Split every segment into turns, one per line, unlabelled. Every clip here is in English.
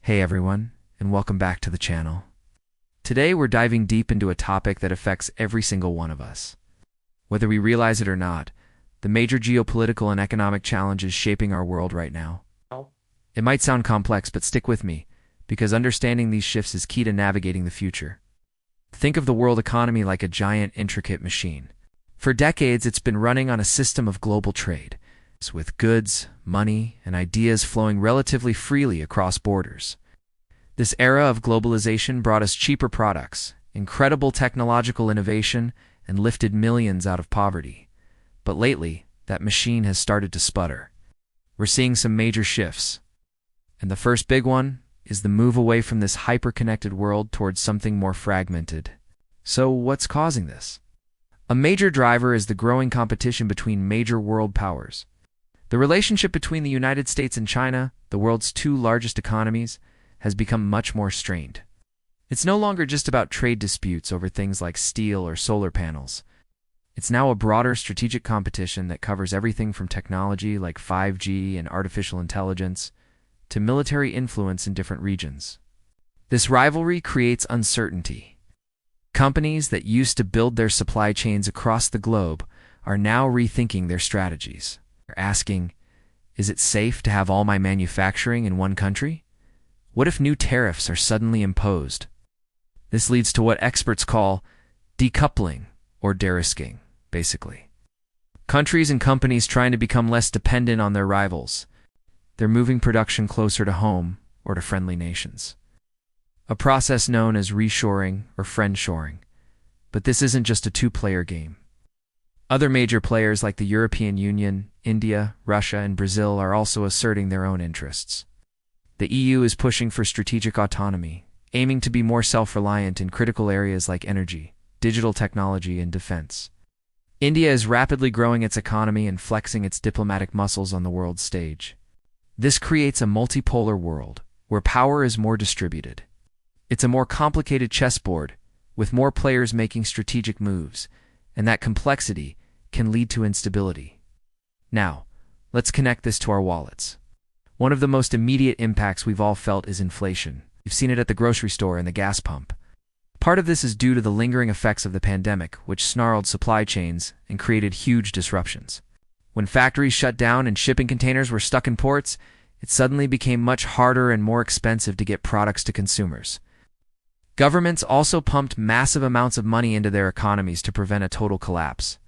Hey everyone, and welcome back to the channel. Today we're diving deep into a topic that affects every single one of us. Whether we realize it or not, the major geopolitical and economic challenges shaping our world right now. It might sound complex, but stick with me, because understanding these shifts is key to navigating the future. Think of the world economy like a giant, intricate machine. For decades, it's been running on a system of global trade, with goods, money, and ideas flowing relatively freely across borders. This era of globalization brought us cheaper products, incredible technological innovation, and lifted millions out of poverty. But lately, that machine has started to sputter. We're seeing some major shifts. And the first big one is the move away from this hyper-connected world towards something more fragmented. So what's causing this? A major driver is the growing competition between major world powers. The relationship between the United States and China, the world's two largest economies, has become much more strained. It's no longer just about trade disputes over things like steel or solar panels. It's now a broader strategic competition that covers everything from technology like 5G and artificial intelligence to military influence in different regions. This rivalry creates uncertainty. Companies that used to build their supply chains across the globe are now rethinking their strategies. They're asking, is it safe to have all my manufacturing in one country? What if new tariffs are suddenly imposed? This leads to what experts call decoupling or de-risking, basically. Countries and companies trying to become less dependent on their rivals. They're moving production closer to home or to friendly nations. A process known as reshoring or friendshoring. But this isn't just a two-player game. Other major players like the European Union, India, Russia, and Brazil are also asserting their own interests. The EU is pushing for strategic autonomy, aiming to be more self-reliant in critical areas like energy, digital technology, and defense. India is rapidly growing its economy and flexing its diplomatic muscles on the world stage. This creates a multipolar world, where power is more distributed. It's a more complicated chessboard, with more players making strategic moves, and that complexity can lead to instability. Now, let's connect this to our wallets. One of the most immediate impacts we've all felt is inflation. You've seen it at the grocery store and the gas pump. Part of this is due to the lingering effects of the pandemic, which snarled supply chains and created huge disruptions. When factories shut down and shipping containers were stuck in ports, it suddenly became much harder and more expensive to get products to consumers. Governments also pumped massive amounts of money into their economies to prevent a total collapse,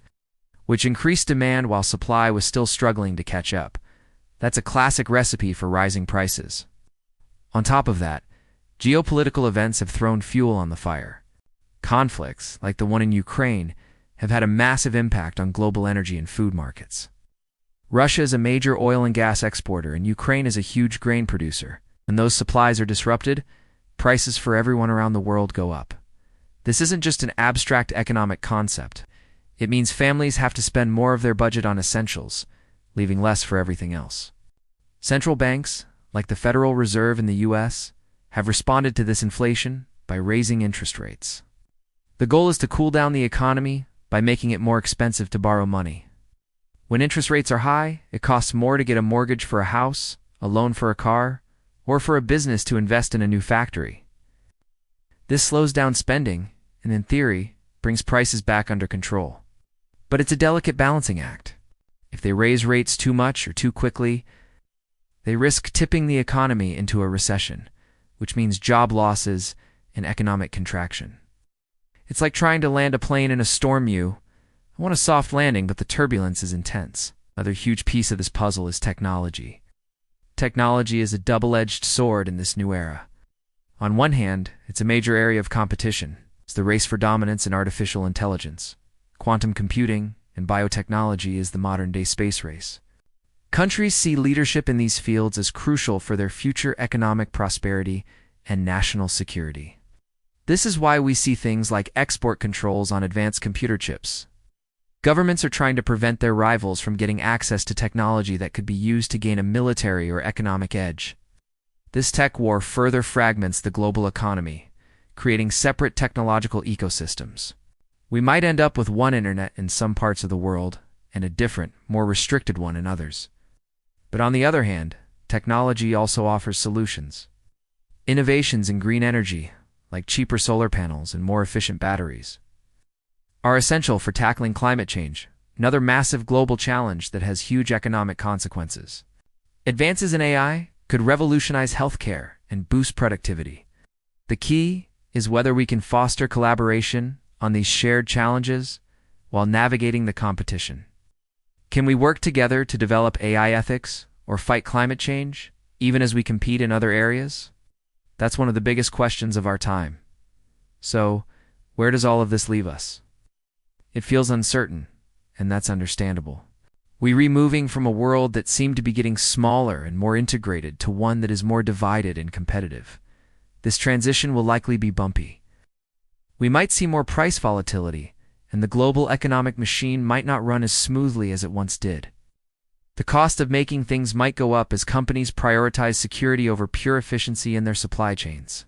which increased demand while supply was still struggling to catch up. That's a classic recipe for rising prices. On top of that, geopolitical events have thrown fuel on the fire. Conflicts, like the one in Ukraine, have had a massive impact on global energy and food markets. Russia is a major oil and gas exporter, and Ukraine is a huge grain producer. When those supplies are disrupted, prices for everyone around the world go up. This isn't just an abstract economic concept. It means families have to spend more of their budget on essentials, leaving less for everything else. Central banks, like the Federal Reserve in the US, have responded to this inflation by raising interest rates. The goal is to cool down the economy by making it more expensive to borrow money. When interest rates are high, it costs more to get a mortgage for a house, a loan for a car, or for a business to invest in a new factory. This slows down spending, and in theory, brings prices back under control. But it's a delicate balancing act. If they raise rates too much or too quickly, they risk tipping the economy into a recession, which means job losses and economic contraction. It's like trying to land a plane in a storm. I want a soft landing, but the turbulence is intense. Another huge piece of this puzzle is technology. Technology is a double-edged sword in this new era. On one hand, it's a major area of competition. It's the race for dominance in artificial intelligence. Quantum computing and biotechnology is the modern-day space race. Countries see leadership in these fields as crucial for their future economic prosperity and national security. This is why we see things like export controls on advanced computer chips. Governments are trying to prevent their rivals from getting access to technology that could be used to gain a military or economic edge. This tech war further fragments the global economy, creating separate technological ecosystems. We might end up with one internet in some parts of the world and a different, more restricted one in others. But on the other hand, technology also offers solutions. Innovations in green energy, like cheaper solar panels and more efficient batteries, are essential for tackling climate change, another massive global challenge that has huge economic consequences. Advances in AI could revolutionize healthcare and boost productivity. The key is whether we can foster collaboration on these shared challenges while navigating the competition. Can we work together to develop AI ethics or fight climate change, even as we compete in other areas? That's one of the biggest questions of our time. So, where does all of this leave us? It feels uncertain, and that's understandable. We're moving from a world that seemed to be getting smaller and more integrated to one that is more divided and competitive. This transition will likely be bumpy. We might see more price volatility, and the global economic machine might not run as smoothly as it once did. The cost of making things might go up as companies prioritize security over pure efficiency in their supply chains.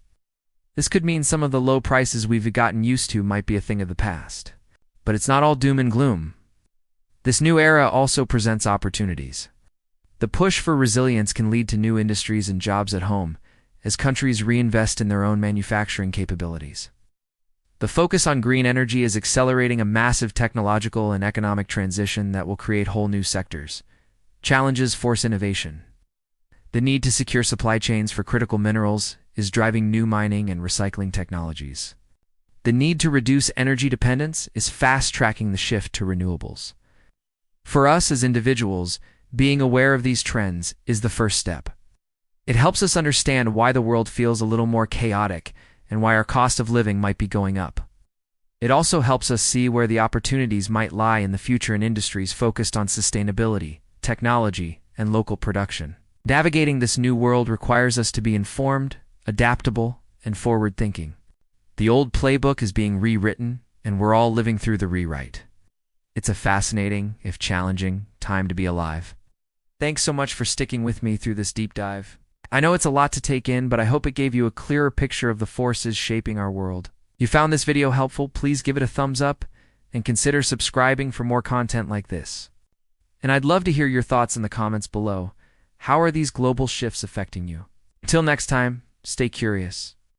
This could mean some of the low prices we've gotten used to might be a thing of the past. But it's not all doom and gloom. This new era also presents opportunities. The push for resilience can lead to new industries and jobs at home, as countries reinvest in their own manufacturing capabilities. The focus on green energy is accelerating a massive technological and economic transition that will create whole new sectors. Challenges force innovation. The need to secure supply chains for critical minerals is driving new mining and recycling technologies. The need to reduce energy dependence is fast-tracking the shift to renewables. For us as individuals, being aware of these trends is the first step. It helps us understand why the world feels a little more chaotic and why our cost of living might be going up. It also helps us see where the opportunities might lie in the future in industries focused on sustainability, technology, and local production. Navigating this new world requires us to be informed, adaptable, and forward-thinking. The old playbook is being rewritten, and we're all living through the rewrite. It's a fascinating, if challenging, time to be alive. Thanks so much for sticking with me through this deep dive. I know it's a lot to take in, but I hope it gave you a clearer picture of the forces shaping our world. If you found this video helpful, please give it a thumbs up and consider subscribing for more content like this. And I'd love to hear your thoughts in the comments below. How are these global shifts affecting you? Until next time, stay curious.